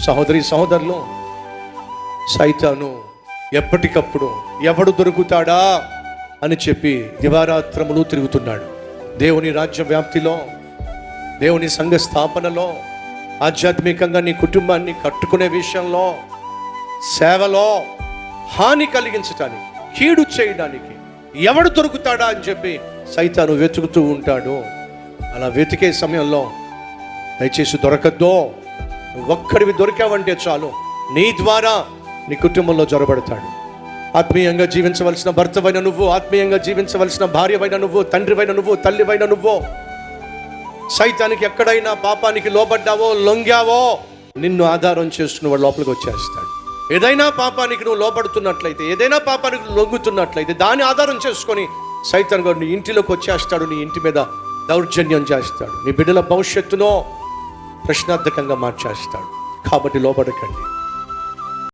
సహోదరి సహోదరులు, సైతాను ఎప్పటికప్పుడు ఎవడు దొరుకుతాడా అని చెప్పి దివారాత్రములు తిరుగుతున్నాడు. దేవుని రాజ్య వ్యాప్తిలో, దేవుని సంఘ స్థాపనలో, ఆధ్యాత్మికంగా నీ కుటుంబాన్ని కట్టుకునే విషయంలో, సేవలో హాని కలిగించటానికి, కీడు చేయడానికి ఎవడు దొరుకుతాడా అని చెప్పి సైతాను వెతుకుతూ ఉంటాడు. అలా వెతికే సమయంలో దయచేసి దొరకద్దో. ఒక్కడివి దొరికావంటే చాలు, నీ ద్వారా నీ కుటుంబంలో జొరబడతాడు. ఆత్మీయంగా జీవించవలసిన భర్తవైన నువ్వు, ఆత్మీయంగా జీవించవలసిన భార్యవైన నువ్వు, తండ్రివైన నువ్వు, తల్లివైన నువ్వు సైతానికి ఎక్కడైనా పాపానికి లోబడ్డావో, లొంగావో, నిన్ను ఆధారం చేసుకుని వాడు లోపలికి వచ్చేస్తాడు. ఏదైనా పాపానికి నువ్వు లోబడుతున్నట్లయితే, ఏదైనా పాపానికి లొంగుతున్నట్లయితే దాన్ని ఆధారం చేసుకొని సైతాన్ గారు నీ ఇంటిలోకి వచ్చేస్తాడు. నీ ఇంటి మీద దౌర్జన్యం చేస్తాడు. నీ బిడ్డల భవిష్యత్తును ప్రశ్నార్థకంగా మార్చేస్తాడు. కాబట్టి లోబడకండి.